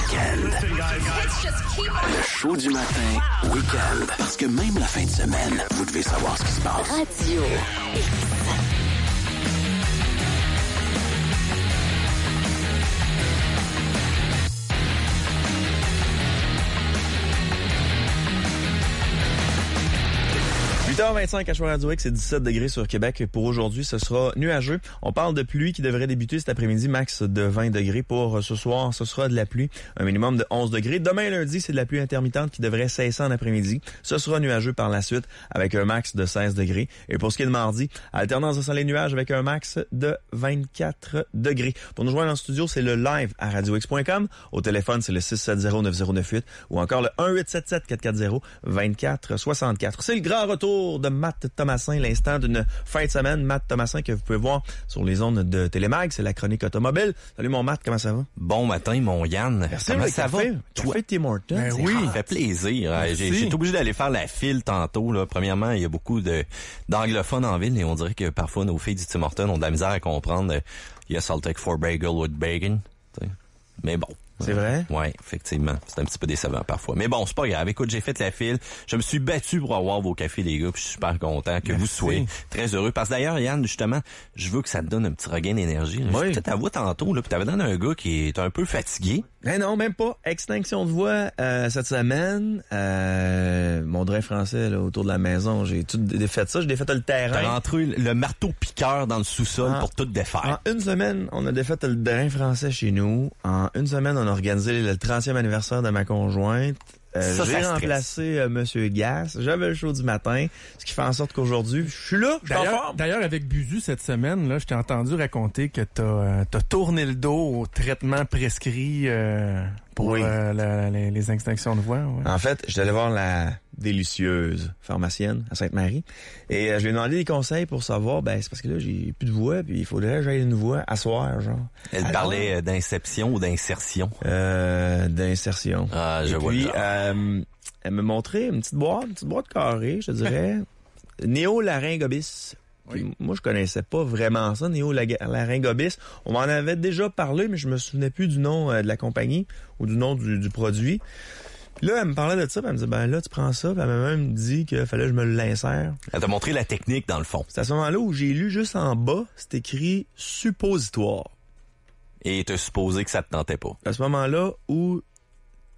week-end. Le show du matin, week-end. Parce que même la fin de semaine, vous devez savoir ce qui se passe. Radio X. h 25 à Choix Radio X, c'est 17 degrés sur Québec. Pour aujourd'hui, ce sera nuageux. On parle de pluie qui devrait débuter cet après-midi, max de 20 degrés. Pour ce soir, ce sera de la pluie, un minimum de 11 degrés. Demain, lundi, c'est de la pluie intermittente qui devrait cesser en après-midi. Ce sera nuageux par la suite avec un max de 16 degrés. Et pour ce qui est de mardi, alternance de soleil et nuages avec un max de 24 degrés. Pour nous joindre en studio, c'est le live à radiox.com. Au téléphone, c'est le 670-9098 ou encore le 1877-440-2464. C'est le grand retour de Matt Thomasin, l'instant d'une fin de semaine. Matt Thomasin que vous pouvez voir sur les ondes de Télémag, c'est la chronique automobile. Salut mon Matt, comment ça va? Bon matin mon Yann. Merci, comment ça va? Café Tim Hortons. Ben oui, ça fait plaisir. J'ai été obligé d'aller faire la file tantôt. Là. Premièrement, il y a beaucoup d'anglophones en ville et on dirait que parfois nos filles du Tim Hortons ont de la misère à comprendre. Yes, I'll take 4 bagels with bacon. T'sais. Mais bon. C'est vrai? Ouais, effectivement. C'est un petit peu décevant parfois. Mais bon, c'est pas grave. Écoute, j'ai fait la file. Je me suis battu pour avoir vos cafés, les gars. Puis je suis super content que vous soyez très heureux. Parce que d'ailleurs, Yann, justement, je veux que ça te donne un petit regain d'énergie. Oui. Peut-être ta voix tantôt, là. Puis t'avais donné un gars qui est un peu fatigué. Eh non, même pas. Extinction de voix cette semaine. Mon drain français là, autour de la maison, j'ai tout défait ça. J'ai défait le terrain. T'as rentré le marteau-piqueur dans le sous-sol pour tout défaire. En une semaine, on a défait le drain français chez nous. En une semaine, on a organisé le 30e anniversaire de ma conjointe. J'ai remplacé Monsieur Gas. J'avais le show du matin, ce qui fait en sorte qu'aujourd'hui, je suis là, je suis en forme. D'ailleurs, avec Buzu, cette semaine, là, je t'ai entendu raconter que t'as tourné le dos au traitement prescrit pour les extinctions de voix. Ouais. En fait, j'étais allé voir la délicieuse pharmacienne à Sainte-Marie et je lui ai demandé des conseils pour savoir, c'est parce que là, j'ai plus de voix puis il faudrait que j'aille une voix à soir, genre. Elle parlait d'inception ou d'insertion? D'insertion. Ah, je vois. Puis, elle me montrait une petite boîte carrée, je te dirais. Néolaryngobis. Oui. Moi, je connaissais pas vraiment ça, Néolaryngobis. On m'en avait déjà parlé, mais je me souvenais plus du nom de la compagnie ou du nom du produit. Puis là, elle me parlait de ça, puis elle me disait, là, tu prends ça, puis elle m'a même dit qu'il fallait que je me l'insère. Elle t'a montré la technique, dans le fond. C'est à ce moment-là où j'ai lu juste en bas, c'est écrit « suppositoire ». Et t'as supposé que ça te tentait pas. À ce moment-là où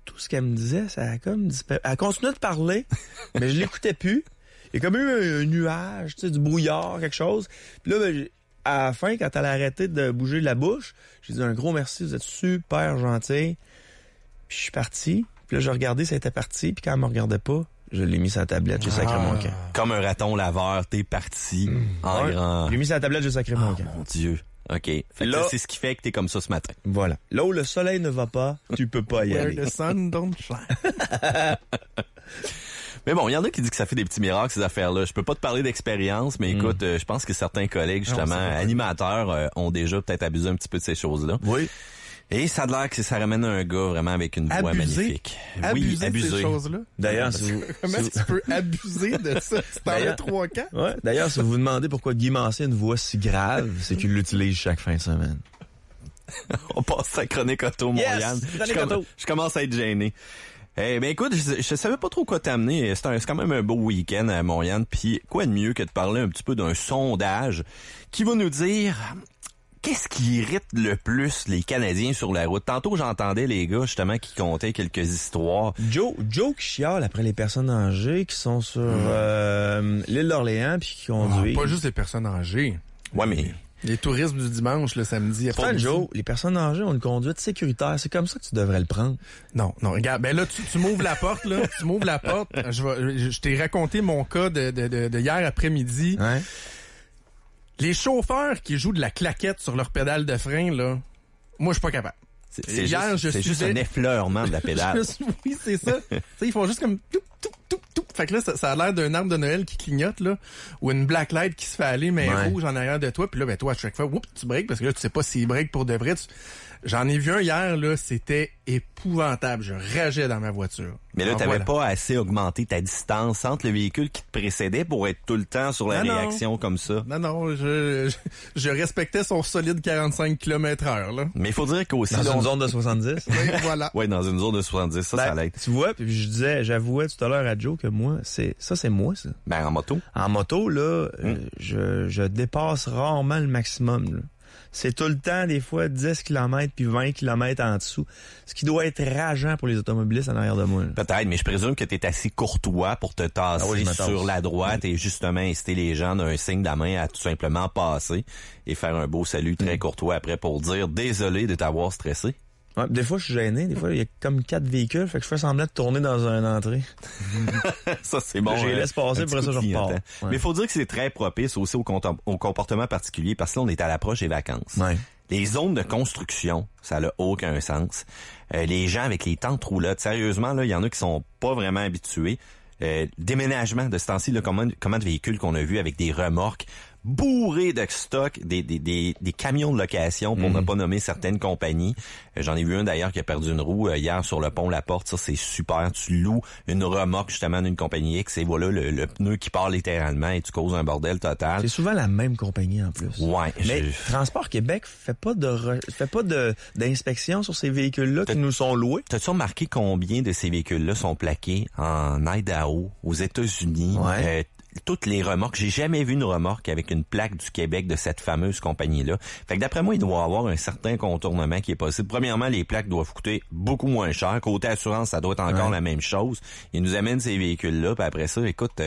tout ce qu'elle me disait, ça a comme disparu. Elle continuait de parler, mais je l'écoutais plus. Il y a comme eu un nuage, du brouillard, quelque chose. Puis là, à la fin, quand elle a arrêté de bouger la bouche, j'ai dit un gros merci, vous êtes super gentil. Puis je suis parti. Puis là, j'ai regardé, ça était parti. Puis quand elle me regardait pas, je l'ai mis sur la tablette, j'ai sacré mon camp. Comme un raton laveur, t'es parti en grand. Je l'ai mis sur la tablette, j'ai sacré mon camp. Mon Dieu. OK. Fait là, c'est ce qui fait que t'es comme ça ce matin. Voilà. Là où le soleil ne va pas, tu peux pas y aller. Where the sun don't shine. Mais bon, il y en a qui disent que ça fait des petits miracles, ces affaires-là. Je peux pas te parler d'expérience, mais écoute, je pense que certains collègues, justement, animateurs, ont déjà peut-être abusé un petit peu de ces choses-là. Oui. Et ça a l'air que ça ramène un gars vraiment avec une voix magnifique. Oui, abuser de ces choses-là. D'ailleurs, comment est-ce que tu peux abuser de ça? Tu t'en as 3 camps? Ouais. D'ailleurs, si vous vous demandez pourquoi Guy Mancé a une voix si grave, c'est qu'il l'utilise chaque fin de semaine. On passe à chronique auto, mon Yann. Je commence à être gêné. Eh ben écoute, je savais pas trop quoi t'amener. C'est quand même un beau week-end à Montréal. Puis quoi de mieux que de parler un petit peu d'un sondage qui va nous dire qu'est-ce qui irrite le plus les Canadiens sur la route. Tantôt, j'entendais les gars justement qui contaient quelques histoires. Joe qui chiale après les personnes âgées qui sont sur l'île d'Orléans puis qui conduisent. Pas juste les personnes âgées. Ouais, mais les touristes du dimanche, le samedi. Pourtant, Joe, les personnes âgées ont une conduite sécuritaire. C'est comme ça que tu devrais le prendre. Non, regarde. Ben là, tu m'ouvres la porte, là. Tu m'ouvres la porte. Je t'ai raconté mon cas de hier après-midi. Ouais. Les chauffeurs qui jouent de la claquette sur leur pédale de frein, là, moi, je suis pas capable. C'est juste un effleurement de la pédale. Oui, c'est ça. Ils font juste comme... Fait que là, ça a l'air d'un arbre de Noël qui clignote, là, ou une black light qui se fait aller, mais rouge en arrière de toi. Puis là, ben toi, à chaque fois, tu breaks, parce que là, tu sais pas s'il break pour de vrai. J'en ai vu un hier, là, c'était épouvantable. Je rageais dans ma voiture. Mais là, t'avais pas assez augmenté ta distance entre le véhicule qui te précédait pour être tout le temps sur la réaction comme ça. Non, je respectais son solide 45 km/h, là. Mais il faut dire qu'aussi... Dans une zone de 70. Oui, voilà. Oui, dans une zone de 70, ça l'aide. Tu vois, puis j'avouais tout à l'heure à Joe que moi, c'est moi, ça. Ben, en moto. En moto, là, je dépasse rarement le maximum, là. C'est tout le temps, des fois, 10 km puis 20 km en dessous. Ce qui doit être rageant pour les automobilistes en arrière de moi. Peut-être, mais je présume que tu es assez courtois pour te tasser sur la droite et justement inciter les gens d'un signe de la main à tout simplement passer et faire un beau salut très courtois après pour dire désolé de t'avoir stressé. Ouais, des fois, je suis gêné. Des fois, il y a comme 4 véhicules. Fait que je fais semblant de tourner dans une entrée. Ça, c'est bon. Je les laisse passer, pour ça, je repars. Ouais. Mais il faut dire que c'est très propice aussi au comportement particulier parce que là, on est à l'approche des vacances. Ouais. Les zones de construction, ça n'a aucun sens. Les gens avec les tentes roulottes, sérieusement, là, il y en a qui sont pas vraiment habitués. Déménagement de ce temps-ci, là, comment de véhicules qu'on a vu avec des remorques bourrés de stock, des camions de location pour ne pas nommer certaines compagnies. J'en ai vu un d'ailleurs qui a perdu une roue hier sur le pont La Porte. Ça, c'est super. Tu loues une remorque justement d'une compagnie X et voilà le pneu qui part littéralement et tu causes un bordel total. C'est souvent la même compagnie en plus. Ouais. Mais Transport Québec fait pas d'inspection sur ces véhicules-là qui nous sont loués. T'as-tu remarqué combien de ces véhicules-là sont plaqués en Idaho, aux États-Unis? Ouais. Toutes les remorques. J'ai jamais vu une remorque avec une plaque du Québec de cette fameuse compagnie-là. Fait que d'après moi, il doit y avoir un certain contournement qui est possible. Premièrement, les plaques doivent coûter beaucoup moins cher. Côté assurance, ça doit être encore la même chose. Ils nous amènent ces véhicules-là, puis après ça, écoute,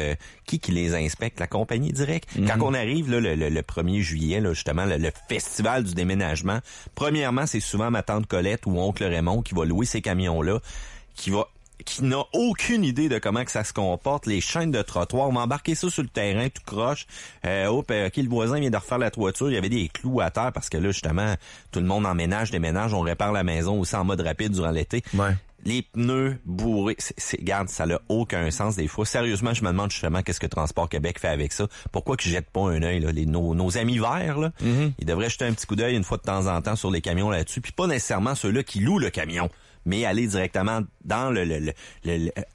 qui les inspecte? La compagnie direct. Quand on arrive là, le 1er juillet, là, justement, le festival du déménagement, premièrement, c'est souvent ma tante Colette ou oncle Raymond qui va louer ces camions-là, qui n'a aucune idée de comment que ça se comporte, les chaînes de trottoir, on m'a embarqué ça sur le terrain, tout croche. OK, le voisin vient de refaire la toiture, il y avait des clous à terre parce que là, justement, tout le monde emménage, déménage, on répare la maison aussi en mode rapide durant l'été. Ouais. Les pneus bourrés, regarde, ça n'a aucun sens des fois. Sérieusement, je me demande justement qu'est-ce que Transport Québec fait avec ça. Pourquoi qu'ils jettent pas un œil, là, nos amis verts, là, ils devraient jeter un petit coup d'œil une fois de temps en temps sur les camions là-dessus, puis pas nécessairement ceux-là qui louent le camion, mais aller directement dans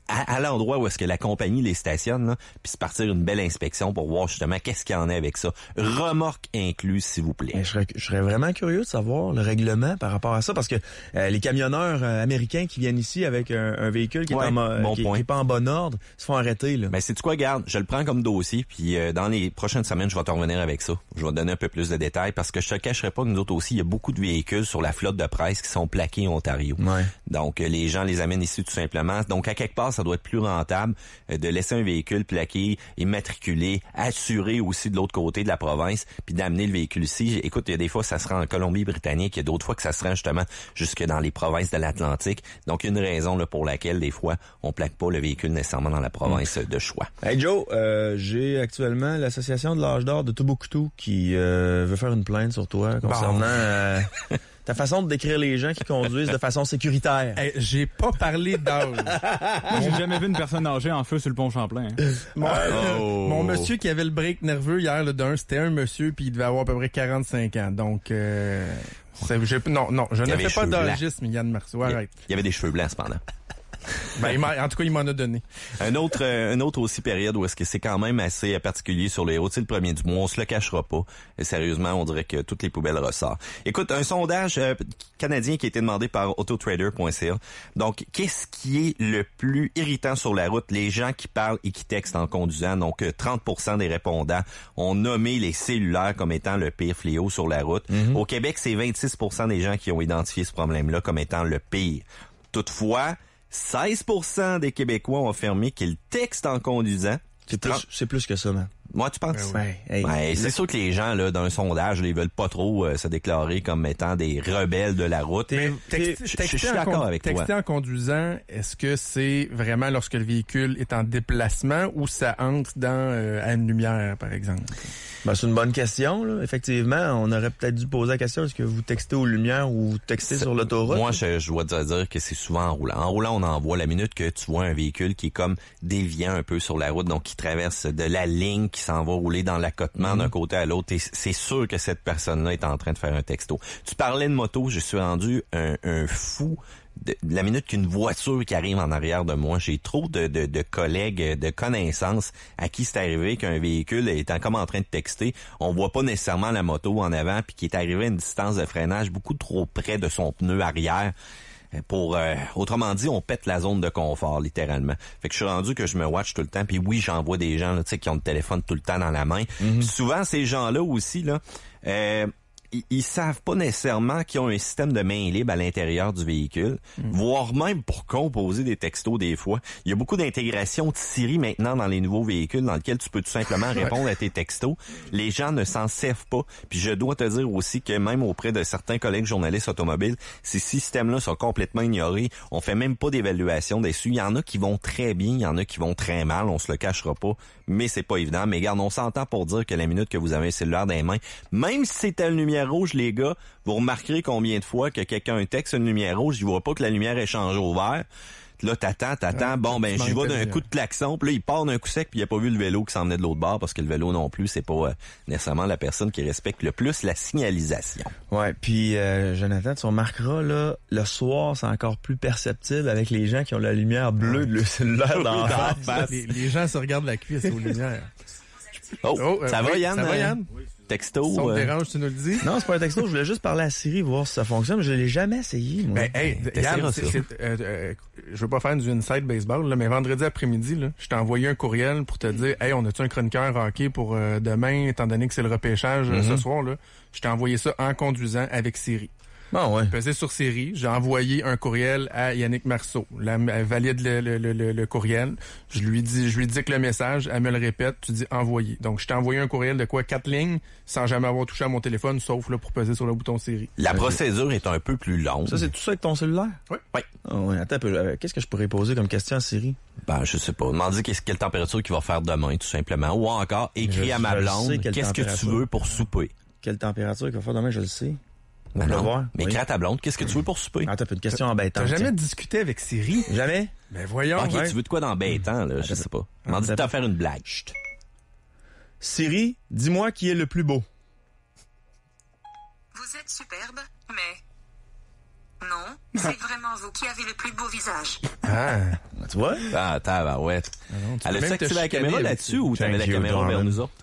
à l'endroit où est-ce que la compagnie les stationne, là, puis se partir une belle inspection pour voir justement qu'est-ce qu'il y en a avec ça. Remorque incluse, s'il vous plaît. Je serais vraiment curieux de savoir le règlement par rapport à ça, parce que les camionneurs américains qui viennent ici avec un véhicule qui est pas en bon ordre se font arrêter, là. Ben, sais-tu quoi, garde, je le prends comme dossier, puis dans les prochaines semaines, je vais te revenir avec ça. Je vais te donner un peu plus de détails, parce que je te cacherai pas que nous autres aussi, il y a beaucoup de véhicules sur la flotte de presse qui sont plaqués en Ontario. Ouais. Donc, les gens les amènent ici tout simplement. Donc, à quelque part, ça doit être plus rentable de laisser un véhicule plaqué, immatriculé, assuré aussi de l'autre côté de la province, puis d'amener le véhicule ici. Écoute, il y a des fois, ça se rend en Colombie-Britannique, il y a d'autres fois que ça se rend justement jusque dans les provinces de l'Atlantique. Donc, il y a une raison là, pour laquelle, des fois, on plaque pas le véhicule nécessairement dans la province de choix. Hey Joe, j'ai actuellement l'association de l'âge d'or de Tombouctou qui veut faire une plainte sur toi concernant... ta façon de décrire les gens qui conduisent de façon sécuritaire. Hey, j'ai pas parlé d'âge. Moi, j'ai jamais vu une personne âgée en feu sur le pont Champlain. Hein. Mon monsieur qui avait le break nerveux hier, c'était un monsieur, puis il devait avoir à peu près 45 ans. Donc, je ne fais pas d'âgisme, Yann Marceau. Arrête. Il y avait des cheveux blancs, cependant. Ben, en tout cas, il m'en a donné. Un autre aussi période où est-ce que c'est quand même assez particulier sur les routes, c'est le 1er du mois, on se le cachera pas. Et sérieusement, on dirait que toutes les poubelles ressortent. Écoute, un sondage canadien qui a été demandé par autotrader.ca. Donc, qu'est-ce qui est le plus irritant sur la route? Les gens qui parlent et qui textent en conduisant. Donc, 30% des répondants ont nommé les cellulaires comme étant le pire fléau sur la route. Au Québec, c'est 26% des gens qui ont identifié ce problème-là comme étant le pire. Toutefois, 16% des Québécois ont affirmé qu'ils textent en conduisant. C'est plus que ça, man. Moi, tu penses? Ouais. C'est sûr que les gens, là, dans un sondage, ils veulent pas trop se déclarer comme étant des rebelles de la route. Je suis d'accord avec toi. Texter en conduisant, est-ce que c'est vraiment lorsque le véhicule est en déplacement ou ça entre à une lumière, par exemple? Ben, c'est une bonne question, là. Effectivement, on aurait peut-être dû poser la question, est-ce que vous textez aux lumières ou vous textez sur l'autoroute? Moi, je dois te dire que c'est souvent en roulant. En roulant, on en voit la minute que tu vois un véhicule qui est comme déviant un peu sur la route, donc qui traverse de la ligne, qui s'en va rouler dans l'accotement d'un côté à l'autre. Et c'est sûr que cette personne-là est en train de faire un texto. Tu parlais de moto, je suis rendu un fou de la minute qu'une voiture qui arrive en arrière de moi. J'ai trop de collègues, de connaissances à qui c'est arrivé qu'un véhicule étant comme en train de texter, on voit pas nécessairement la moto en avant, puis qui est arrivé à une distance de freinage beaucoup trop près de son pneu arrière. Autrement dit, on pète la zone de confort, littéralement. Fait que je suis rendu que je me watch tout le temps, puis oui, j'en vois des gens là, tu sais, qui ont le téléphone tout le temps dans la main. Puis souvent, ces gens-là aussi, là, ils savent pas nécessairement qu'ils ont un système de main libre à l'intérieur du véhicule, voire même pour composer des textos des fois. Il y a beaucoup d'intégration de Siri maintenant dans les nouveaux véhicules dans lesquels tu peux tout simplement répondre à tes textos. Les gens ne s'en servent pas. Puis je dois te dire aussi que même auprès de certains collègues journalistes automobiles, ces systèmes-là sont complètement ignorés. On fait même pas d'évaluation dessus. Il y en a qui vont très bien, il y en a qui vont très mal, on se le cachera pas, mais c'est pas évident. Mais regarde, on s'entend pour dire que la minute que vous avez un cellulaire dans les mains, même si c'est à une lumière rouge, les gars, vous remarquerez combien de fois que quelqu'un texte une lumière rouge, il voit pas que la lumière est changée au vert. Là, t'attends. Bon, ben, j'y vais d'un coup de klaxon. Puis là, il part d'un coup sec, puis il a pas vu le vélo qui s'en venait de l'autre bord, parce que le vélo non plus, c'est pas nécessairement la personne qui respecte le plus la signalisation. Ouais, puis Jonathan, tu remarqueras, là, le soir, c'est encore plus perceptible avec les gens qui ont la lumière bleue de le cellulaire d'en face. Les gens se regardent la cuisse aux lumières. Ça va, Yann? Ça va, Yann? Texto. Si on te dérange, tu nous le dis? Non, c'est pas un texto. Je voulais juste parler à Siri, voir si ça fonctionne. Je l'ai jamais essayé, moi. Ben, hey, Yann, je veux pas faire du inside baseball, là, mais vendredi après-midi, là, je t'ai envoyé un courriel pour te dire, hey, on a-tu un chroniqueur hockey pour demain, étant donné que c'est le repêchage ce soir, là. Je t'ai envoyé ça en conduisant avec Siri. Bon, ouais. Pesé sur Siri, j'ai envoyé un courriel à Yannick Marceau. Elle valide le courriel. Je lui dis que le message, elle me le répète, tu dis envoyer. Donc, je t'ai envoyé un courriel de 4 lignes, sans jamais avoir touché à mon téléphone, sauf là pour peser sur le bouton Siri. La procédure est un peu plus longue. Ça, c'est tout ça avec ton cellulaire? Oui. Oh, ouais, attends un peu. Qu'est-ce que je pourrais poser comme question à Siri? Ben, je sais pas. Demander quelle température qu'il va faire demain, tout simplement. Ou encore, écris à ma blonde, qu'est-ce que tu veux pour souper? Quelle température qu'il va faire demain, je le sais. Ben non, mais écris à ta blonde, qu'est-ce que tu veux pour souper? Attends, une question embêtante. T'as jamais discuté avec Siri? Jamais? Ben voyons. Ok, tu veux de quoi d'embêtant, là? Je sais pas. M'en dis de t'en faire une blague. Chut. Siri, dis-moi qui est le plus beau. Vous êtes superbe, mais... Non, c'est vraiment vous qui avez le plus beau visage. Tu vois? Ouais. Elle a-tu activé la caméra là-dessus ou t'avais la caméra vers nous autres?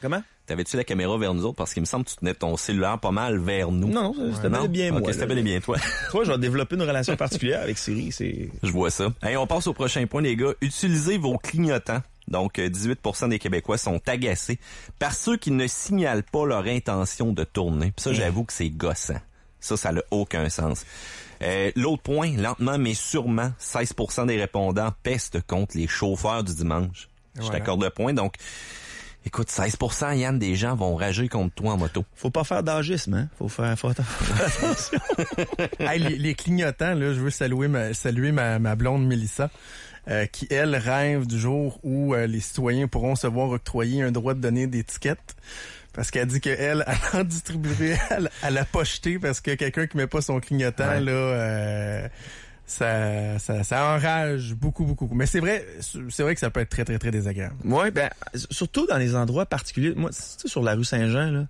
Comment? T'avais-tu la caméra vers nous autres? Parce qu'il me semble que tu tenais ton cellulaire pas mal vers nous. Non, c'était bel et bien moi. Ok, c'était bel et bien toi. Toi, je vais développer une relation particulière avec Siri. Je vois ça. Hey, on passe au prochain point, les gars. Utilisez vos clignotants. Donc, 18% des Québécois sont agacés par ceux qui ne signalent pas leur intention de tourner. Puis ça, j'avoue que c'est gossant. Ça n'a aucun sens. L'autre point, lentement mais sûrement, 16% des répondants pestent contre les chauffeurs du dimanche. Je t'accorde le point. Donc, écoute, 16%, Yann, des gens vont rager contre toi en moto. Faut pas faire d'agisme, hein? Faut faire attention. Hey, les clignotants, là, je veux saluer ma blonde Mélissa, qui, elle, rêve du jour où les citoyens pourront se voir octroyer un droit de donner des tickets. Parce qu'elle dit qu'elle en distribuerait à la pocheter parce que quelqu'un qui met pas son clignotant, là... Ça enrage beaucoup. Mais c'est vrai que ça peut être très, très, très désagréable. Ouais, ben, surtout dans les endroits particuliers. Moi, tu sais, sur la rue Saint-Jean, là,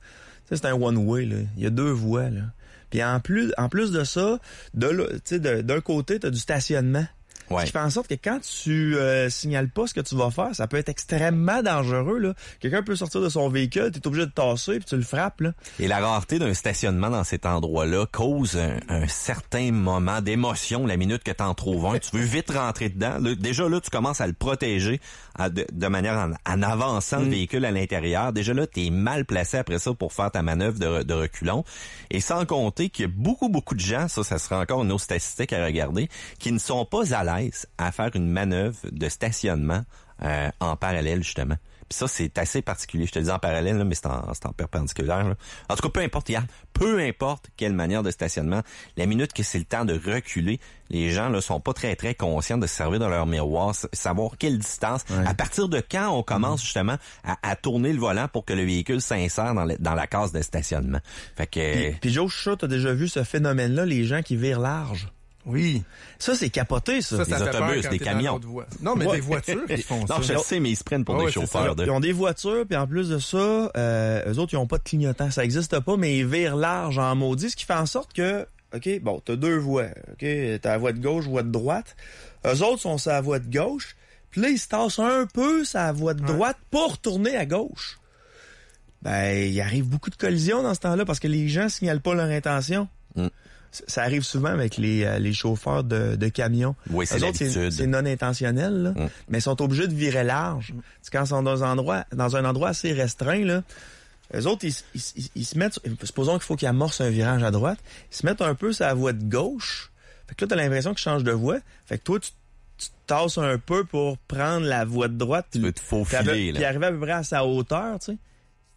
c'est un one-way, là. Il y a 2 voies, là. Puis en plus de ça, d'un côté, t'as du stationnement. Ouais. Je fais en sorte que quand tu signales pas ce que tu vas faire, ça peut être extrêmement dangereux, là. Quelqu'un peut sortir de son véhicule, t'es obligé de tasser puis tu le frappes, là. Et la rareté d'un stationnement dans cet endroit-là cause un certain moment d'émotion la minute que t'en trouves un. Tu veux vite rentrer dedans. Déjà là, tu commences à le protéger de manière en avançant le véhicule à l'intérieur. Déjà là, t'es mal placé après ça pour faire ta manœuvre de reculon. Et sans compter qu'il y a beaucoup de gens, ça sera encore une autre statistique à regarder, qui ne sont pas à l'aise à faire une manœuvre de stationnement en parallèle, justement. Puis ça, c'est assez particulier. Je te le dis en parallèle, là, mais c'est en perpendiculaire. Là. En tout cas, peu importe quelle manière de stationnement, la minute que c'est le temps de reculer, les gens là sont pas très, très conscients de se servir dans leur miroir, savoir quelle distance, à partir de quand on commence justement à tourner le volant pour que le véhicule s'insère dans la case de stationnement. Fait que... Puis Joe, je suis sûr, t'as déjà vu ce phénomène-là, les gens qui virent large. Oui. Ça, c'est capoté, ça. Des autobus, des camions. Non, mais des voitures qui font ça. Non, je sais, mais ils se prennent pour des chauffeurs. Ils ont des voitures, puis en plus de ça, eux autres, ils ont pas de clignotant. Ça existe pas, mais ils virent large en maudit, ce qui fait en sorte que, OK, bon, t'as deux voies. OK, t'as la voie de gauche, voie de droite. Eux autres sont sur la voie de gauche, puis là, ils se tassent un peu sur la voie de droite pour tourner à gauche. Ben, il arrive beaucoup de collisions dans ce temps-là parce que les gens signalent pas leur intention. Ça arrive souvent avec les chauffeurs de camions. Oui, c'est l'habitude. C'est non intentionnel, là, mais ils sont obligés de virer large. C'est quand ils sont dans un endroit assez restreint, là. Eux autres, ils se mettent... Supposons qu'il faut qu'ils amorcent un virage à droite. Ils se mettent un peu sur la voie de gauche. Fait que là, t'as l'impression qu'ils changent de voie. Fait que toi, tu te tasses un peu pour prendre la voie de droite. Tu veux te faufiler, là. Puis arriver à peu près à sa hauteur, tu sais.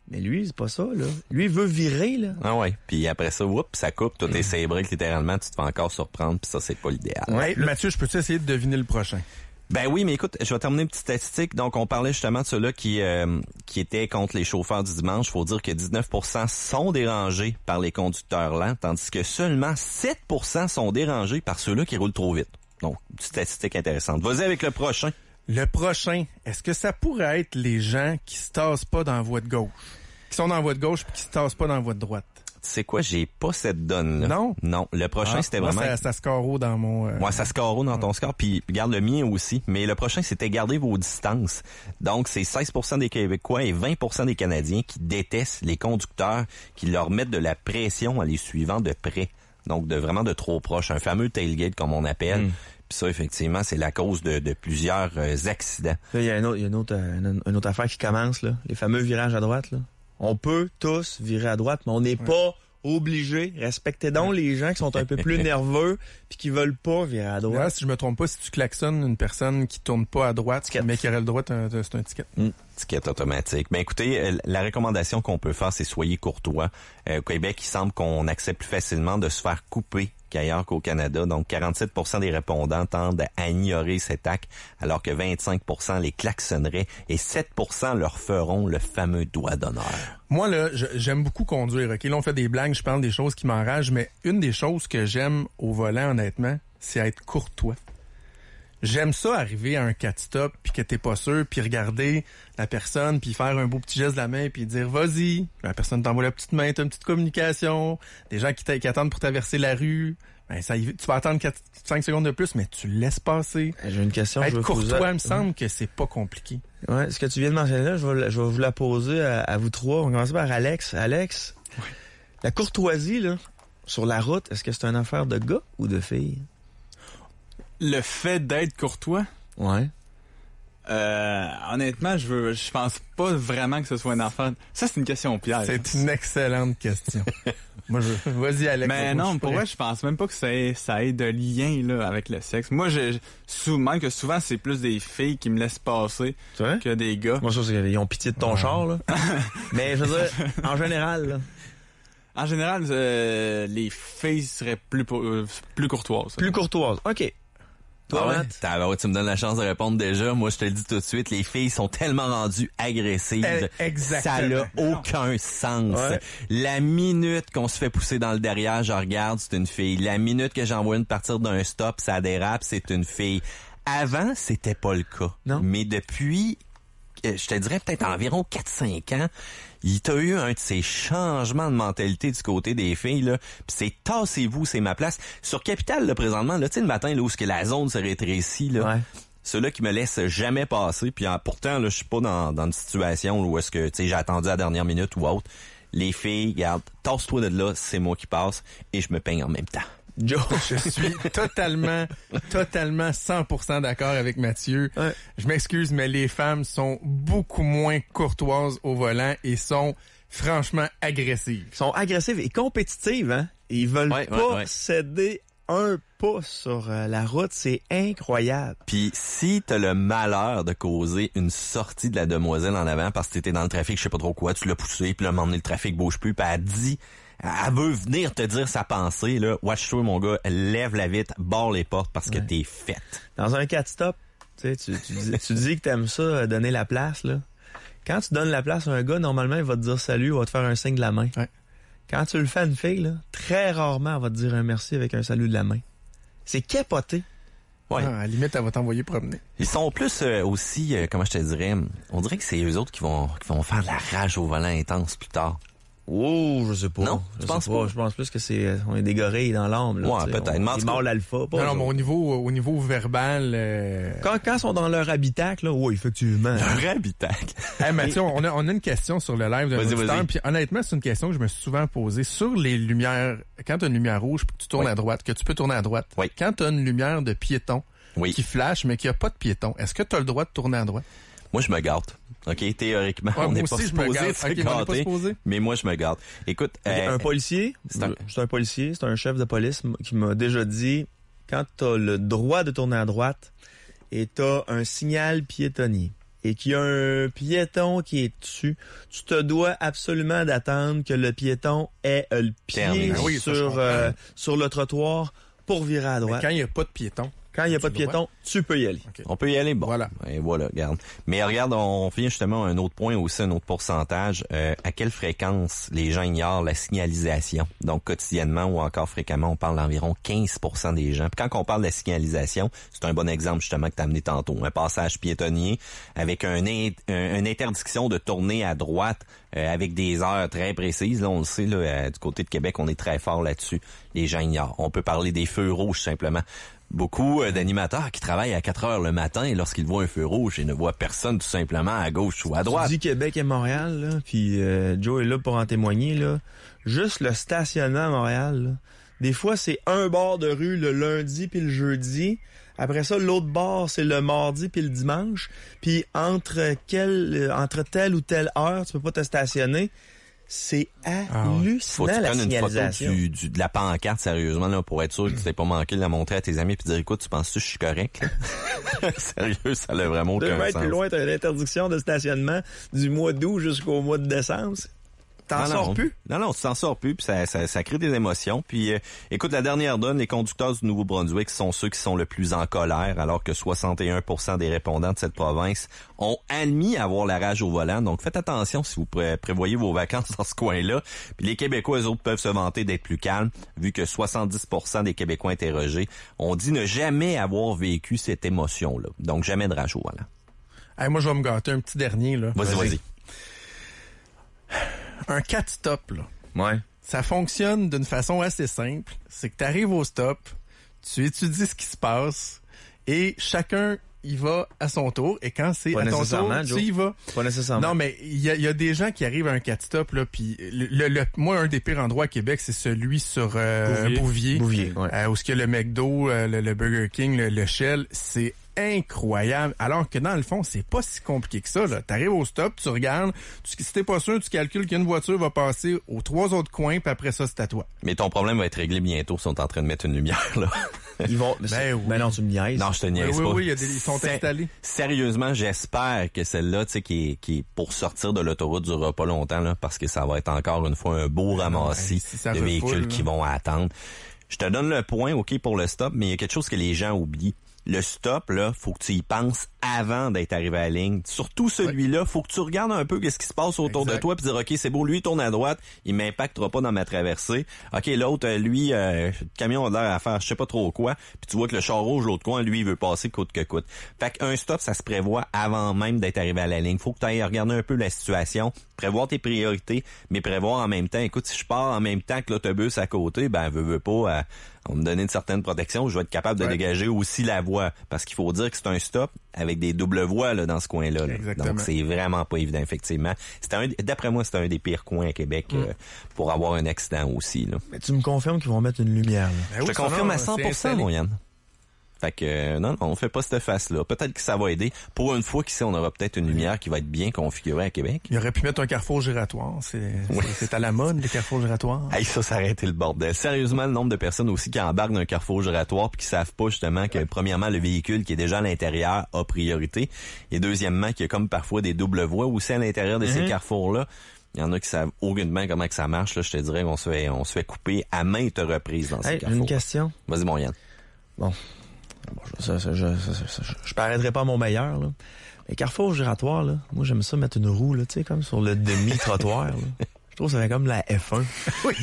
Mais lui, c'est pas ça, là. Lui, il veut virer, là. Ah ouais. Puis après ça, ça coupe. Toi, t'es sébré, littéralement. Tu te fais encore surprendre. Puis ça, c'est pas l'idéal. Ouais, Mathieu, je peux-tu essayer de deviner le prochain? Ben oui, mais écoute, je vais terminer une petite statistique. Donc, on parlait justement de ceux-là qui étaient contre les chauffeurs du dimanche. Faut dire que 19% sont dérangés par les conducteurs lents, tandis que seulement 7% sont dérangés par ceux-là qui roulent trop vite. Donc, une statistique intéressante. Vas-y avec le prochain. Le prochain, est-ce que ça pourrait être les gens qui se tassent pas dans la voie de gauche? Qui sont dans la voie de gauche puis qui se tassent pas dans la voie de droite? Tu sais quoi, j'ai pas cette donne-là. Non? Non. Le prochain, c'était vraiment... Ça score dans mon... Moi, ça score dans ton score, puis garde le mien aussi. Mais le prochain, c'était garder vos distances. Donc, c'est 16% des Québécois et 20% des Canadiens qui détestent les conducteurs, qui leur mettent de la pression en les suivant de près. Donc, vraiment de trop proche. Un fameux tailgate, comme on appelle. Puis ça, effectivement, c'est la cause de plusieurs accidents. Là, il y a une autre affaire qui commence, là. Les fameux virages à droite, là. On peut tous virer à droite, mais on n'est pas obligé. Respectez donc les gens qui sont un peu plus nerveux puis qui veulent pas virer à droite. Ouais, si je me trompe pas, si tu klaxonnes une personne qui tourne pas à droite, mais qui aurait le droit, c'est un ticket. Ticket automatique. Ben écoutez, la recommandation qu'on peut faire, c'est soyez courtois. Au Québec, il semble qu'on accepte plus facilement de se faire couper qu'ailleurs qu'au Canada. Donc, 47% des répondants tendent à ignorer cet acte, alors que 25% les klaxonneraient et 7% leur feront le fameux doigt d'honneur. Moi, là, j'aime beaucoup conduire. OK, là, on fait des blagues, je parle des choses qui m'enragent, mais une des choses que j'aime au volant, honnêtement, c'est être courtois. J'aime ça, arriver à un 4-stop, puis que t'es pas sûr, puis regarder la personne, puis faire un beau petit geste de la main, puis dire « Vas-y ». La personne t'envoie la petite main, t'as une petite communication. Des gens qui attendent pour traverser la rue. Ben, tu vas attendre 5 secondes de plus, mais tu le laisses passer. J'ai une question. Être courtois, il me semble que c'est pas compliqué. Ouais, ce que tu viens de mentionner là, je vais vous la poser à vous trois. On va commencer par Alex. Alex, la courtoisie, là, sur la route, est-ce que c'est une affaire de gars ou de filles? Le fait d'être courtois? Ouais. Honnêtement, je pense pas vraiment que ce soit une affaire. Ça, c'est une question piège. C'est une excellente question. Moi, vas-y, Alex. Mais non, pour moi, je pense même pas que ça ait de lien, là, avec le sexe. Moi, souvent, c'est plus des filles qui me laissent passer que des gars. Moi, je pense qu'ils ont pitié de ton char, là. Mais, je veux dire, en général, là. En général, les filles seraient plus courtoises. Plus courtoises. OK. Toi, tu me donnes la chance de répondre déjà. Moi, je te le dis tout de suite, les filles sont tellement rendues agressives. Exactement. Ça n'a aucun sens. Ouais. La minute qu'on se fait pousser dans le derrière, je regarde, c'est une fille. La minute que j'envoie une partir d'un stop, ça dérape, c'est une fille. Avant, c'était pas le cas. Non. Mais depuis, je te dirais peut-être environ 4-5 ans, il t'a eu un de ces changements de mentalité du côté des filles, là. Puis c'est tassez-vous, c'est ma place. Sur Capital, là, présentement, là, tu sais, le matin, là, où la zone se rétrécit, là. Ouais. Ceux-là qui me laissent jamais passer. Puis pourtant, là, je suis pas dans une situation où est-ce que, tu sais, j'ai attendu à la dernière minute ou autre. Les filles, regarde, tasse-toi de là, c'est moi qui passe et je me peigne en même temps. Joe, je suis totalement 100% d'accord avec Mathieu. Ouais. Je m'excuse, mais les femmes sont beaucoup moins courtoises au volant et sont franchement agressives. Ils sont agressives et compétitives, hein? Ils veulent pas céder 1 pouce sur la route, c'est incroyable. Puis si t'as le malheur de causer une sortie de la demoiselle en avant parce que t'étais dans le trafic, je sais pas trop quoi, tu l'as poussé, puis là, à un moment donné, le trafic bouge plus, puis elle veut venir te dire sa pensée, là. Watch-toi, mon gars, lève la vitre, barre les portes parce que t'es faite. Dans un 4-stop, tu dis que t'aimes ça, donner la place, là. Quand tu donnes la place à un gars, normalement, il va te dire salut, il va te faire un signe de la main. Ouais. Quand tu le fais à une fille, là, très rarement, elle va te dire un merci avec un salut de la main. C'est capoté. Ouais. À la limite, elle va t'envoyer promener. Ils sont plus aussi, comment je te dirais, on dirait que c'est eux autres qui vont faire de la rage au volant intense plus tard. Oh, je sais pas. Non, tu penses pas? Je pense plus que on est des gorilles dans l'âme. Là, ouais, peut-être. C'est mort l'alpha. Non, mais au niveau verbal... Quand ils sont dans leur habitacle, là, oui, effectivement. Leur habitacle. Hey, Mathieu, on a une question sur le live de l'auditeur, puis honnêtement, c'est une question que je me suis souvent posée. Sur les lumières, quand tu as une lumière rouge, puis que tu tournes à droite, que tu peux tourner à droite, quand tu as une lumière de piéton qui flash, mais qu'il n'y a pas de piéton, est-ce que tu as le droit de tourner à droite? Moi, je me gâte. OK, théoriquement, on n'est pas supposé se gâter, mais moi, je me gâte. Écoute... un policier, c'est un policier, c'est un chef de police qui m'a déjà dit, quand tu as le droit de tourner à droite et tu as un signal piétonnier et qu'il y a un piéton qui est dessus, tu te dois absolument d'attendre que le piéton ait le pied sur le trottoir pour virer à droite. Mais quand il n'y a pas de piéton... Quand il n'y a pas de piéton, tu peux y aller. Okay. On peut y aller, bon. Voilà. Et voilà, regarde. Mais regarde, on vient justement à un autre point aussi, un autre pourcentage. À quelle fréquence les gens ignorent la signalisation? Donc, quotidiennement ou encore fréquemment, on parle d'environ 15% des gens. Puis quand on parle de la signalisation, c'est un bon exemple justement que tu as amené tantôt. Un passage piétonnier avec une interdiction de tourner à droite avec des heures très précises. Là, on le sait, là, du côté de Québec, on est très fort là-dessus. Les gens ignorent. On peut parler des feux rouges simplement. Beaucoup d'animateurs qui travaillent à 4 heures le matin et lorsqu'ils voient un feu rouge, ils ne voient personne tout simplement à gauche ou à droite. Tu dis Québec et Montréal, là, puis Joe est là pour en témoigner. Là. Juste le stationnement à Montréal, là. Des fois, c'est un bord de rue le lundi puis le jeudi. Après ça, l'autre bord, c'est le mardi puis le dimanche. Puis entre telle ou telle heure, tu peux pas te stationner. C'est hallucinant, faut que tu prennes une photo de la pancarte, sérieusement, là, pour être sûr que tu t'es pas manqué de la montrer à tes amis puis dire, écoute, tu penses que je suis correct? Sérieux, ça n'a vraiment aucun sens. 2 mètres plus loin, t'as une interdiction de stationnement du mois d'août jusqu'au mois de décembre. T'en sors plus? Non, tu t'en sors plus, puis ça crée des émotions. Puis, écoute, la dernière donne, les conducteurs du Nouveau-Brunswick sont ceux qui sont le plus en colère, alors que 61% des répondants de cette province ont admis avoir la rage au volant. Donc, faites attention si vous prévoyez vos vacances dans ce coin-là. Puis les Québécois, eux autres, peuvent se vanter d'être plus calmes, vu que 70% des Québécois interrogés ont dit ne jamais avoir vécu cette émotion-là. Donc, jamais de rage au volant. Hey, moi, je vais me gâter un petit dernier, là. Vas-y. Un 4-stop, là. Ouais. Ça fonctionne d'une façon assez simple. C'est que tu arrives au stop, tu étudies ce qui se passe et chacun y va à son tour. Et quand c'est à ton tour, tu y vas. Pas nécessairement. Non, mais il y a des gens qui arrivent à un 4-stop, là, puis moi, un des pires endroits à Québec, c'est celui sur Bouvier. Bouvier, ouais. Où est-ce qu'il y a le McDo, le Burger King, le Shell. C'est incroyable. Alors que dans le fond, c'est pas si compliqué que ça. T'arrives au stop, tu regardes, si t'es pas sûr, tu calcules qu'une voiture va passer aux 3 autres coins, puis après ça, c'est à toi. Mais ton problème va être réglé bientôt si on est en train de mettre une lumière, là. Ils vont. Ben non, tu me niaises. Non, je te niaise pas. Oui, ils sont installés. Sérieusement, j'espère que celle-là, tu sais, qui est pour sortir de l'autoroute durera pas longtemps, là, parce que ça va être encore une fois un beau ramassis de véhicules qui vont attendre. Je te donne le point, OK, pour le stop, mais il y a quelque chose que les gens oublient. Le stop, là, faut que tu y penses avant d'être arrivé à la ligne. Surtout celui-là, faut que tu regardes un peu qu'est-ce qui se passe autour de toi puis dire, OK, c'est beau, lui, il tourne à droite, il m'impactera pas dans ma traversée. OK, l'autre, lui, le camion a l'air à faire je sais pas trop quoi, puis tu vois que le char rouge, l'autre coin, lui, il veut passer coûte que coûte. Fait qu'un stop, ça se prévoit avant même d'être arrivé à la ligne. Faut que tu ailles regarder un peu la situation, prévoir tes priorités, mais prévoir en même temps. Écoute, si je pars en même temps que l'autobus à côté, ben, veux pas, on me donner une certaine protection, je vais être capable de dégager aussi la voie. Parce qu'il faut dire que c'est un stop avec des doubles voies là, dans ce coin-là. Là. Donc, c'est vraiment pas évident, effectivement. D'après moi, c'est un des pires coins à Québec pour avoir un accident aussi. Là. Mais tu me confirmes qu'ils vont mettre une lumière. Là. Je te confirme à 100%, mon Yann. Fait que non, on fait pas cette face-là. Peut-être que ça va aider. Pour une fois qu'ici, on aura peut-être une lumière qui va être bien configurée à Québec. Il aurait pu mettre un carrefour giratoire. C'est à la mode, les carrefours giratoires. Hey, ça a été le bordel. Sérieusement, le nombre de personnes aussi qui embarquent d'un carrefour giratoire puis qui savent pas justement que premièrement, le véhicule qui est déjà à l'intérieur a priorité. Et deuxièmement, qu'il y a comme parfois des doubles voies aussi à l'intérieur de ces carrefours-là. Il y en a qui savent aucunement comment que ça marche. Là, je te dirais qu'on se fait couper à maintes reprises dans ces carrefours. Une question. Vas-y, mon Yann. Bon, je paraîtrais pas mon meilleur, là. Mais carrefour giratoire, là, moi, j'aime ça mettre une roue, là, tu sais, comme sur le demi-trottoir, là. Je trouve que ça fait comme la F1. Oui.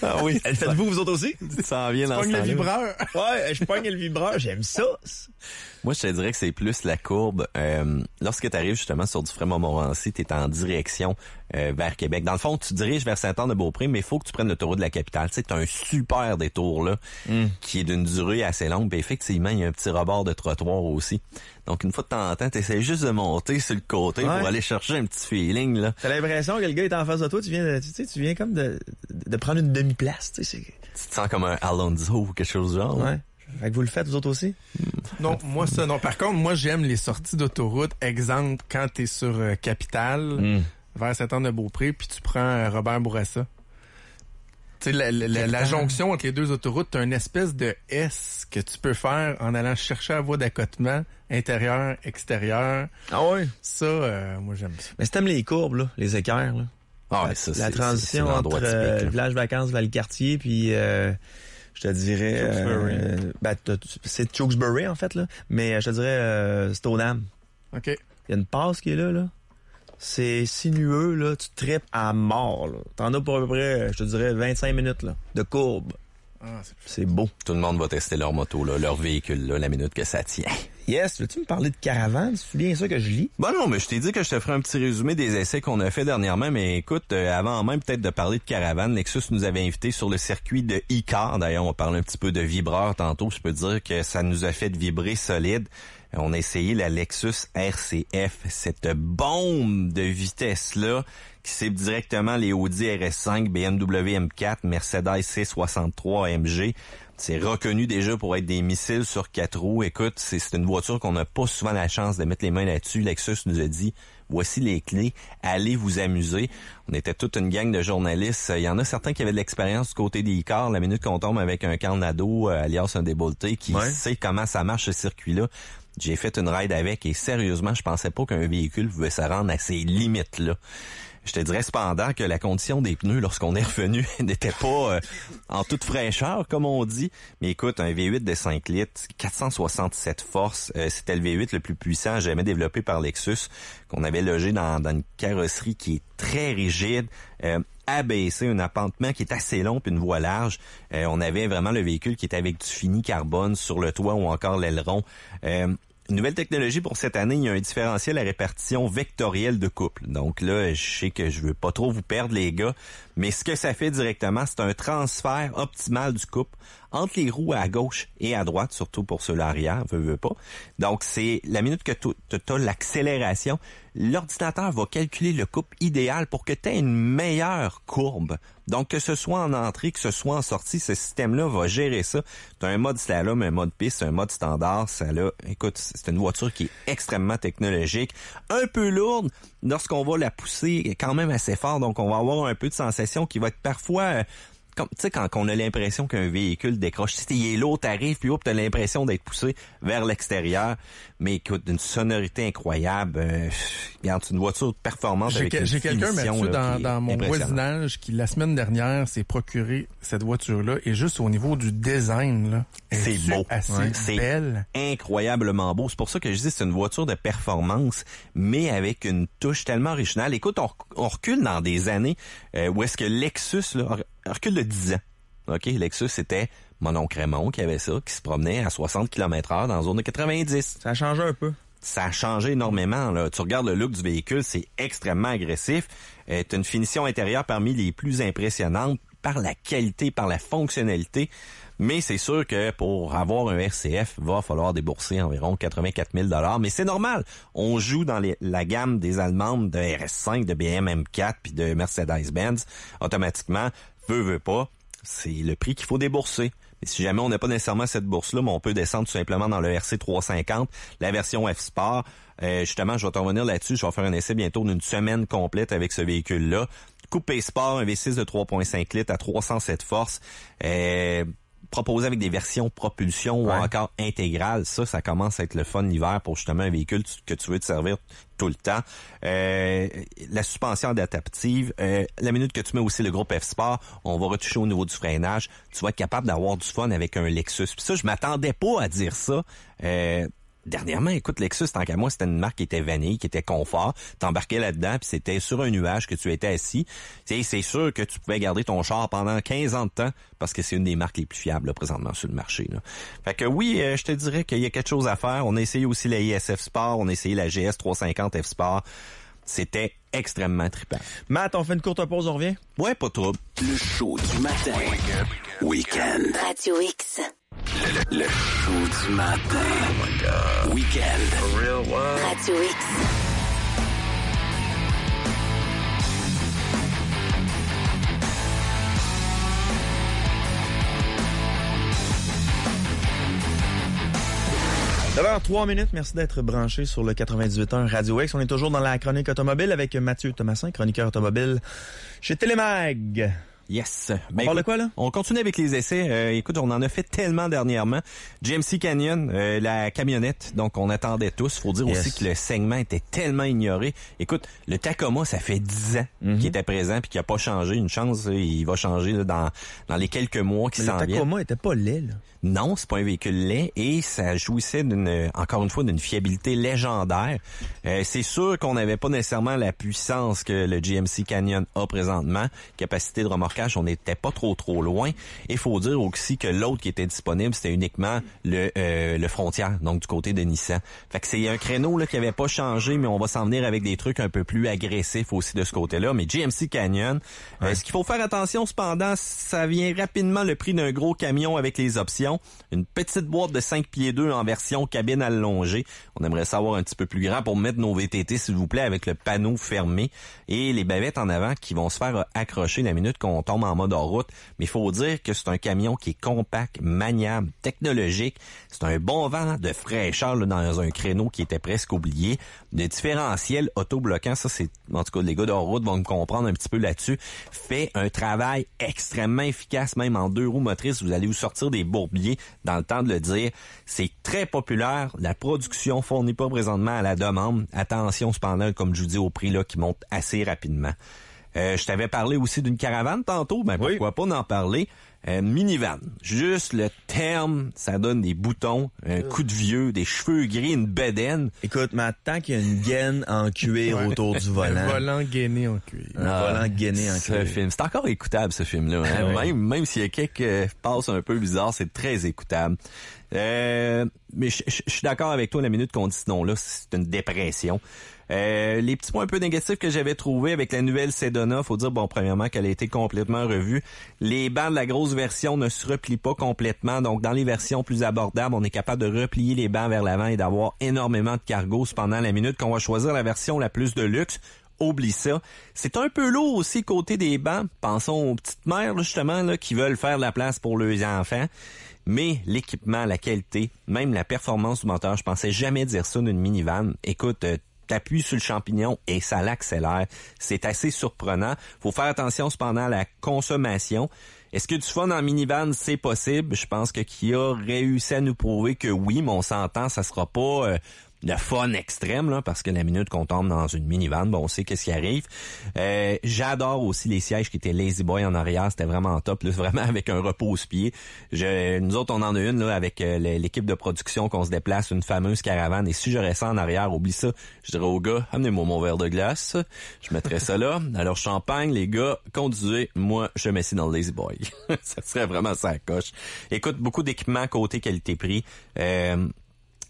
Ah oui. Elle faites-vous, vous autres aussi? Ça en vient dans ce temps-là. Le vibreur. Ouais, je pogne le vibreur, j'aime ça. Moi, je te dirais que c'est plus la courbe. Lorsque tu arrives justement sur du Fremont-Montmorency, tu es en direction vers Québec. Dans le fond, tu diriges vers Saint-Anne-de-Beaupré, mais il faut que tu prennes l'autoroute de la capitale. Tu sais, tu as un super détour là qui est d'une durée assez longue. Puis effectivement, il y a un petit rebord de trottoir aussi. Donc, une fois de temps en temps, tu essaies juste de monter sur le côté pour aller chercher un petit feeling. Là. T'as l'impression que le gars est en face de toi, tu viens comme de prendre une demi-place. Tu te sens comme un Alonso ou quelque chose du genre. Ouais. Fait que vous le faites, vous autres aussi? Non, moi ça, non. Par contre, moi j'aime les sorties d'autoroute. Exemple, quand t'es sur Capitale, vers Saint-Anne-de-Beaupré, puis tu prends Robert Bourassa. Tu sais, la jonction entre les deux autoroutes, t'as une espèce de S que tu peux faire en allant chercher la voie d'accotement, intérieur, extérieur. Ah ouais? Ça, moi j'aime ça. Mais si t'aimes les courbes, là, les équerres, là. Ah, ça, la transition entre le village vacances vers le quartier, puis... je te dirais... c'est Tewksbury, en fait, là. Mais je te dirais Stoneham. OK. Il y a une passe qui est là. C'est sinueux, là. Tu tripes à mort, là. T'en as pour à peu près, je te dirais, 25 minutes, là, de courbe. Ah, c'est beau. Tout le monde va tester leur moto, là, leur véhicule, là, la minute que ça tient. Yes, veux-tu me parler de caravane? C'est bien ça que je lis? Bon non, mais je t'ai dit que je te ferai un petit résumé des essais qu'on a fait dernièrement, mais écoute, avant même peut-être de parler de caravane, Lexus nous avait invités sur le circuit de e-car. D'ailleurs, on va parler un petit peu de vibreur tantôt. Je peux te dire que ça nous a fait vibrer solide. On a essayé la Lexus RCF, cette bombe de vitesse-là, qui cible directement les Audi RS5, BMW M4, Mercedes C63 AMG. C'est reconnu déjà pour être des missiles sur 4 roues. Écoute, c'est une voiture qu'on n'a pas souvent la chance de mettre les mains là-dessus. Lexus nous a dit, voici les clés, allez vous amuser. On était toute une gang de journalistes. Il y en a certains qui avaient de l'expérience du côté des cars. La minute qu'on tombe avec un Carnado, alias un débolté, qui sait comment ça marche ce circuit-là. J'ai fait une ride avec et sérieusement, je pensais pas qu'un véhicule pouvait se rendre à ces limites-là. Je te dirais cependant que la condition des pneus lorsqu'on est revenu n'était pas en toute fraîcheur, comme on dit. Mais écoute, un V8 de 5 litres, 467 forces, c'était le V8 le plus puissant jamais développé par Lexus, qu'on avait logé dans une carrosserie qui est très rigide, abaissé, un appentement qui est assez long puis une voie large. On avait vraiment le véhicule qui était avec du fini carbone sur le toit ou encore l'aileron. Nouvelle technologie pour cette année, il y a un différentiel à répartition vectorielle de couple. Donc là, je sais que je veux pas trop vous perdre les gars, mais ce que ça fait directement, c'est un transfert optimal du couple entre les roues à gauche et à droite, surtout pour ceux arrière, veux pas. Donc c'est la minute que tu as l'accélération, l'ordinateur va calculer le couple idéal pour que tu aies une meilleure courbe. Donc que ce soit en entrée, que ce soit en sortie, ce système-là va gérer ça. Tu as un mode slalom, un mode piste, un mode standard. Écoute, c'est une voiture qui est extrêmement technologique, un peu lourde lorsqu'on va la pousser quand même assez fort. Donc on va avoir un peu de sensation qui va être parfois... tu sais, quand on a l'impression qu'un véhicule décroche, tu sais, il est lourd, t'arrives, puis t'as l'impression d'être poussé vers l'extérieur. Mais écoute, d'une sonorité incroyable. Regarde, c'est une voiture de performance avec une J'ai quelqu'un, Mathieu, dans mon voisinage qui, la semaine dernière, s'est procuré cette voiture-là. Et juste au niveau du design, là, c'est beau. C'est belle. Incroyablement beau. C'est pour ça que je dis c'est une voiture de performance, mais avec une touche tellement originale. Écoute, on recule dans des années où est-ce que Lexus, là, recule de 10 ans. OK, Lexus, c'était mon oncle Raymond qui avait ça, qui se promenait à 60 km/h dans la zone de 90. Ça a changé un peu. Ça a changé énormément, là. Tu regardes le look du véhicule, c'est extrêmement agressif. T'as une finition intérieure parmi les plus impressionnantes par la qualité, par la fonctionnalité. Mais c'est sûr que pour avoir un RCF, il va falloir débourser environ 84 000 $. Mais c'est normal. On joue dans la gamme des Allemandes de RS5, de BMW M4 puis de Mercedes-Benz. Automatiquement, veut pas, c'est le prix qu'il faut débourser. Et si jamais on n'a pas nécessairement cette bourse-là, mais on peut descendre tout simplement dans le RC 350, la version F-Sport. Justement, je vais t'en revenir là-dessus. Je vais faire un essai bientôt d'une semaine complète avec ce véhicule-là. Coupé Sport, un V6 de 3.5 litres à 307 forces. Proposé avec des versions propulsion ou encore intégrale. Ça commence à être le fun l'hiver pour justement un véhicule que tu veux te servir tout le temps. La suspension adaptative, la minute que tu mets aussi le groupe F-Sport, on va retoucher au niveau du freinage. Tu vas être capable d'avoir du fun avec un Lexus. Puis ça, je m'attendais pas à dire ça. Dernièrement, écoute, Lexus, tant qu'à moi, c'était une marque qui était vanille, qui était confort. T'embarquais là-dedans, puis c'était sur un nuage que tu étais assis. T'sais, c'est sûr que tu pouvais garder ton char pendant 15 ans de temps, parce que c'est une des marques les plus fiables là, présentement sur le marché. Là. Fait que oui, je te dirais qu'il y a quelque chose à faire. On a essayé aussi la ISF Sport, on a essayé la GS 350 F Sport. C'était extrêmement trippant. Matt, on fait une courte pause, on revient? Ouais, pas trop. Le show du matin. Week-end. Radio X. Le show du matin. Week-end. Radio X. D'abord, 3 minutes. Merci d'être branché sur le 98.1 Radio X. On est toujours dans la chronique automobile avec Mathieu Thomasin, chroniqueur automobile chez Télémag. Yes. On parle de quoi, là? On continue avec les essais. Écoute, on en a fait tellement dernièrement. GMC Canyon, la camionnette, donc on attendait tous. Faut dire aussi que le segment était tellement ignoré. Écoute, le Tacoma, ça fait 10 ans qu'il était présent puis qu'il a pas changé. Une chance, il va changer là, dans les quelques mois qui s'en viennent. Le Tacoma était pas laid, là. Non, c'est pas un véhicule laid et ça jouissait encore une fois, d'une fiabilité légendaire. C'est sûr qu'on n'avait pas nécessairement la puissance que le GMC Canyon a présentement. Capacité de remorquage, on n'était pas trop loin. Il faut dire aussi que l'autre qui était disponible, c'était uniquement le Frontier, donc du côté de Nissan. Fait que c'est un créneau là qui avait pas changé, mais on va s'en venir avec des trucs un peu plus agressifs aussi de ce côté-là. Mais GMC Canyon, ce qu'il faut faire attention cependant, ça vient rapidement le prix d'un gros camion avec les options. Une petite boîte de 5 pieds 2 en version cabine allongée. On aimerait savoir un petit peu plus grand pour mettre nos VTT, s'il vous plaît, avec le panneau fermé. Et les bavettes en avant qui vont se faire accrocher la minute qu'on tombe en mode hors route. Mais il faut dire que c'est un camion qui est compact, maniable, technologique. C'est un bon vent de fraîcheur là, dans un créneau qui était presque oublié. Le différentiel auto-bloquant, ça c'est, en tout cas les gars d'hors route vont me comprendre un petit peu là-dessus, fait un travail extrêmement efficace, même en 2 roues motrices. Vous allez vous sortir des bourbiers dans le temps de le dire. C'est très populaire. La production fournit pas présentement à la demande. Attention cependant, comme je vous dis, au prix là qui monte assez rapidement. Je t'avais parlé aussi d'une caravane tantôt. Ben pourquoi pas en parler? Minivan. Juste le terme, ça donne des boutons, un coup de vieux, des cheveux gris, une bedaine. Écoute, mais tant qu'il y a une gaine en cuir autour du volant. Un volant gainé en cuir. Volant gainé en cuir. Film. C'est encore écoutable, ce film-là. Hein? Même s'il y a quelques passes un peu bizarres, c'est très écoutable. Mais je suis d'accord avec toi, la minute qu'on dit ce nom-là, c'est une dépression. Les petits points un peu négatifs que j'avais trouvés avec la nouvelle Sedona, faut dire, bon, premièrement, qu'elle a été complètement revue. Les bancs de la grosse version ne se replient pas complètement, donc dans les versions plus abordables, on est capable de replier les bancs vers l'avant et d'avoir énormément de cargo. Cependant, la minute qu'on va choisir la version la plus de luxe, oublie ça. C'est un peu lourd aussi côté des bancs. Pensons aux petites mères, là, justement, là, qui veulent faire de la place pour leurs enfants. Mais l'équipement, la qualité, même la performance du moteur, je pensais jamais dire ça d'une minivan. Écoute, t'appuies sur le champignon et ça l'accélère. C'est assez surprenant. Faut faire attention cependant à la consommation. Est-ce que du fun en minivan, c'est possible? Je pense que Kia réussi à nous prouver que oui, mais on s'entend, ça sera pas de fun extrême, là, parce que la minute qu'on tombe dans une minivan, bon, on sait qu'est-ce qui arrive. J'adore aussi les sièges qui étaient Lazy Boy en arrière, c'était vraiment top, là, vraiment avec un repose-pied. Nous autres, on en a une là avec l'équipe de production qu'on se déplace, une fameuse caravane, et si j'aurais ça en arrière, oublie ça, je dirais aux gars, amenez-moi mon verre de glace, je mettrais ça là. Alors champagne, les gars, conduisez, moi, je m'assis dans le Lazy Boy. Ça serait vraiment ça à coche. Écoute, beaucoup d'équipements côté qualité-prix.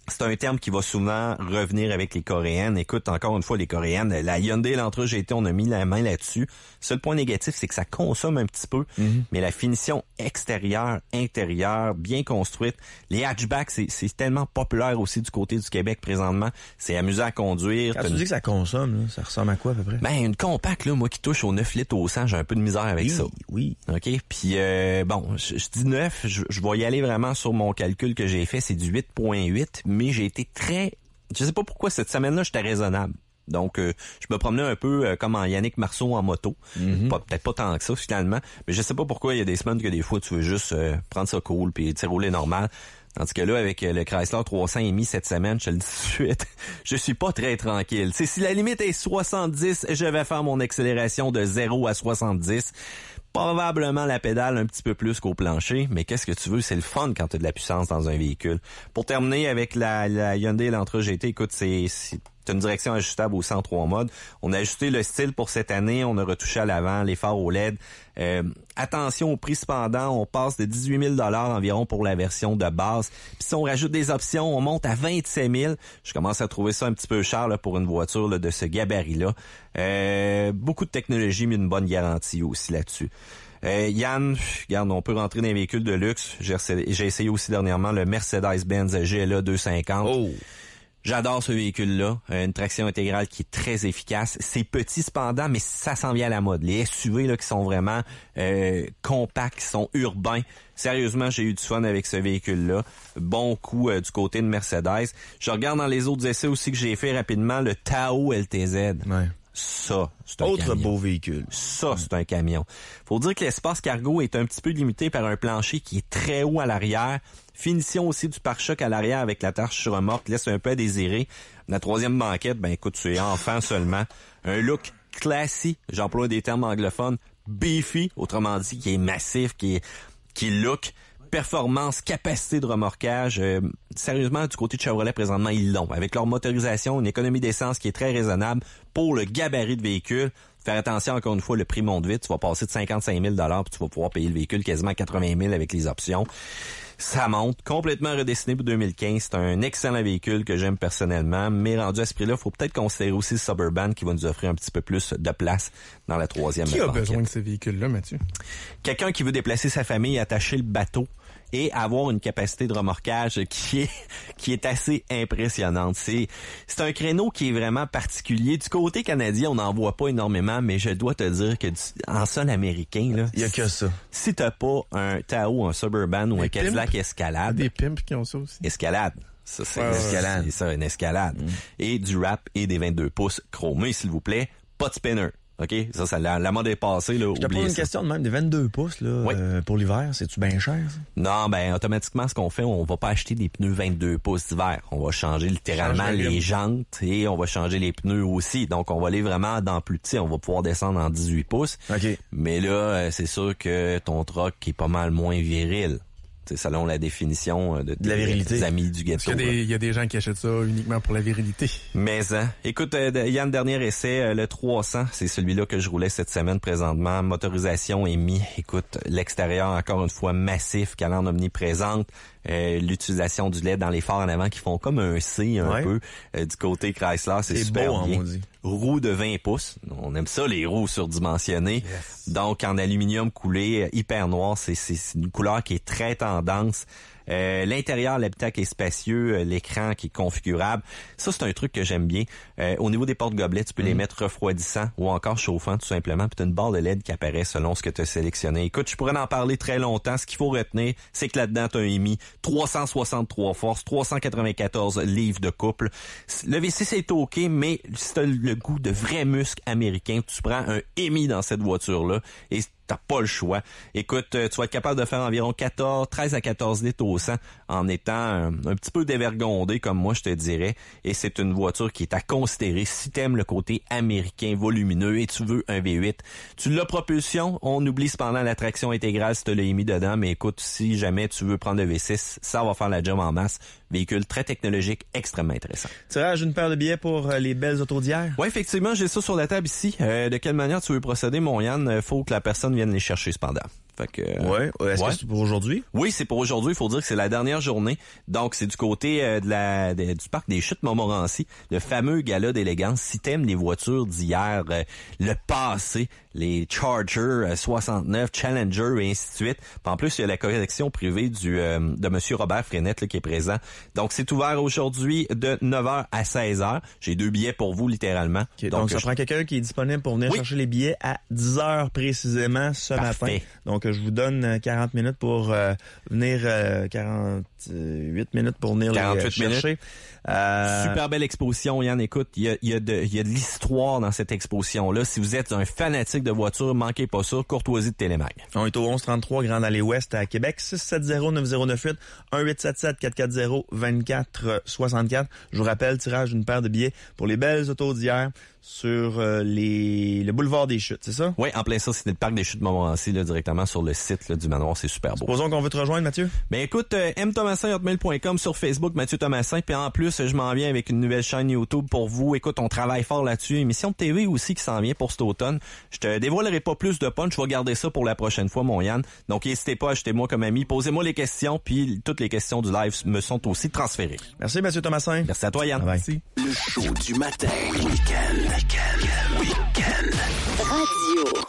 C'est un terme qui va souvent revenir avec les Coréennes. Écoute, encore une fois, les Coréennes, la Hyundai Elantra GT, on a mis la main là-dessus. Seul point négatif, c'est que ça consomme un petit peu, mais la finition extérieure, intérieure, bien construite. Les hatchbacks, c'est tellement populaire aussi du côté du Québec présentement. C'est amusant à conduire. Quand tu dis que ça consomme, là, ça ressemble à quoi à peu près? Ben, une compacte, là, moi qui touche aux 9 litres au 100, j'ai un peu de misère avec ça. Oui. OK? Puis, bon, je dis 9, je vais y aller vraiment sur mon calcul que j'ai fait, c'est du 8.8, mais j'ai été je sais pas pourquoi cette semaine-là, j'étais raisonnable. Donc, je me promenais un peu comme en Yannick Marceau en moto. Peut-être pas tant que ça, finalement. Mais je sais pas pourquoi il y a des semaines que des fois, tu veux juste prendre ça cool puis rouler normal. Tandis que là, avec le Chrysler 300 émis cette semaine, je te le dis tout de suite, je suis pas très tranquille. T'sais, si la limite est 70, je vais faire mon accélération de 0 à 70. Probablement la pédale un petit peu plus qu'au plancher, mais qu'est-ce que tu veux? C'est le fun quand tu as de la puissance dans un véhicule. Pour terminer avec la Hyundai Elantra GT, écoute, c'est une direction ajustable au 103 modes. On a ajusté le style pour cette année, on a retouché à l'avant, les phares OLED. Attention au prix cependant, on passe de 18 000 $ environ pour la version de base. Puis si on rajoute des options, on monte à 27 000. Je commence à trouver ça un petit peu cher là, pour une voiture là, de ce gabarit-là. Beaucoup de technologie, mais une bonne garantie aussi là-dessus. Yann, regarde, on peut rentrer dans les véhicules de luxe. J'ai essayé aussi dernièrement le Mercedes-Benz GLA 250. Oh. J'adore ce véhicule-là, une traction intégrale qui est très efficace. C'est petit cependant, mais ça s'en vient à la mode. Les SUV là qui sont vraiment compacts, qui sont urbains. Sérieusement, j'ai eu du fun avec ce véhicule-là. Bon coup du côté de Mercedes. Je regarde dans les autres essais aussi que j'ai fait rapidement, le Tao LTZ. Ouais. Ça, c'est un autre camion. Beau véhicule. Ça, c'est un camion. Faut dire que l'espace cargo est un petit peu limité par un plancher qui est très haut à l'arrière. Finition aussi du pare-choc à l'arrière avec la tâche remorque laisse un peu à désirer. La troisième banquette, ben écoute, tu es enfant seulement. Un look classique, j'emploie des termes anglophones, beefy, autrement dit, qui est massif, qui look. Performance, capacité de remorquage. Sérieusement, du côté de Chevrolet, présentement, ils l'ont. Avec leur motorisation, une économie d'essence qui est très raisonnable pour le gabarit de véhicule. Faire attention, encore une fois, le prix monte vite. Tu vas passer de 55 000 $ puis tu vas pouvoir payer le véhicule quasiment 80 000 avec les options. Ça monte, complètement redessiné pour 2015. C'est un excellent véhicule que j'aime personnellement, mais rendu à ce prix-là, il faut peut-être considérer aussi le Suburban qui va nous offrir un petit peu plus de place dans la troisième banquette. Qui a besoin de ces véhicules-là, Mathieu? Quelqu'un qui veut déplacer sa famille, attacher le bateau et avoir une capacité de remorquage qui est assez impressionnante. C'est un créneau qui est vraiment particulier. Du côté canadien, on n'en voit pas énormément, mais je dois te dire que en sol américain, là, il y a que ça. Si t'as pas un Tahoe, un Suburban ou un Cadillac Escalade, des pimps qui ont ça aussi. Escalade. Ça, c'est escalade. C'est ça, une escalade. Et du wrap et des 22 pouces chromés, s'il vous plaît. Pas de spinner. OK? Ça la mode est passée, là. Je te pose une question de même, des 22 pouces, là, oui. Pour l'hiver, c'est-tu bien cher, ça? Non, ben, automatiquement, ce qu'on fait, on va pas acheter des pneus 22 pouces d'hiver. On va changer littéralement les jantes et on va changer les pneus aussi. Donc, on va aller vraiment dans plus petit. On va pouvoir descendre en 18 pouces. OK. Mais là, c'est sûr que ton truck est pas mal moins viril. C'est selon la définition de la virilité. Amis du ghetto. Parce qu'il y a des gens qui achètent ça uniquement pour la virilité. Mais, écoute, Yann, dernier essai, le 300, c'est celui-là que je roulais cette semaine présentement. Motorisation émis. Écoute, l'extérieur, encore une fois, massif, calandre omniprésente. L'utilisation du LED dans les phares en avant qui font comme un C un peu du côté Chrysler, c'est super beau, bien. On dit. Roues de 20 pouces. On aime ça, les roues surdimensionnées. Yes. Donc, en aluminium coulé, hyper noir, c'est une couleur qui est très tendance. L'intérieur, l'habitacle est spacieux, l'écran qui est configurable. Ça, c'est un truc que j'aime bien. Au niveau des portes-gobelets, tu peux les mettre refroidissants ou encore chauffants, tout simplement. Puis tu as une barre de LED qui apparaît selon ce que tu as sélectionné. Écoute, je pourrais en parler très longtemps. Ce qu'il faut retenir, c'est que là-dedans, tu as un EMI 363 forces, 394 livres de couple. Le V6 est OK, mais si tu as le goût de vrai muscle américain, tu prends un EMI dans cette voiture-là et t'as pas le choix. Écoute, tu vas être capable de faire environ 13 à 14 litres au 100 en étant un petit peu dévergondé, comme moi, je te dirais. Et c'est une voiture qui est à considérer si t'aimes le côté américain volumineux et tu veux un V8. Tu l'as propulsion, on oublie cependant la traction intégrale si tu l'as mis dedans, mais écoute, si jamais tu veux prendre le V6, ça va faire la job en masse. Véhicule très technologique, extrêmement intéressant. Tirage une paire de billets pour les belles autos d'hier? Oui, effectivement, j'ai ça sur la table ici. De quelle manière tu veux procéder, mon Yann? Faut que la personne vienne les chercher cependant. Fait que Est-ce que c'est pour aujourd'hui? Oui, c'est pour aujourd'hui. Il faut dire que c'est la dernière journée. Donc, c'est du côté du parc des Chutes Montmorency, le fameux gala d'élégance. Si t'aimes les voitures d'hier, le passé, les Charger 69, Challenger et ainsi de suite. Puis en plus, il y a la collection privée de Monsieur Robert Frenette là, qui est présent. Donc, c'est ouvert aujourd'hui de 9h à 16h. J'ai 2 billets pour vous, littéralement. Okay, donc, ça prend quelqu'un qui est disponible pour venir chercher les billets à 10h précisément ce matin. Donc, je vous donne 40 minutes pour venir 48 minutes pour venir les chercher. Super belle exposition, Yann. Écoute, il y a de l'histoire dans cette exposition-là. Si vous êtes un fanatique de voitures, manquez pas ça. Courtoisie de Télémag. On est au 1133 Grande Allée Ouest à Québec. 670-9098 1877-440-2464. Je vous rappelle, tirage d'une paire de billets pour les belles autos d'hier sur le boulevard des Chutes, c'est ça? Oui, en plein ça, c'était le parc des Chutes Montmorency, là, directement sur le site là, du manoir. C'est super beau. Supposons qu'on veut te rejoindre, Mathieu? Ben écoute, mthomasin@hotmail.com, sur Facebook, Mathieu Thomasin. Puis en plus, je m'en viens avec une nouvelle chaîne YouTube pour vous. Écoute, on travaille fort là-dessus. Émission de TV aussi qui s'en vient pour cet automne. Je te dévoilerai pas plus de punch. Je vais garder ça pour la prochaine fois, mon Yann. Donc, n'hésitez pas, achetez-moi comme ami. Posez-moi les questions. Puis toutes les questions du live me sont aussi transférées. Merci, Mathieu Thomasin. Merci à toi, Yann. Merci. Le show du matin. Week-end. Radio.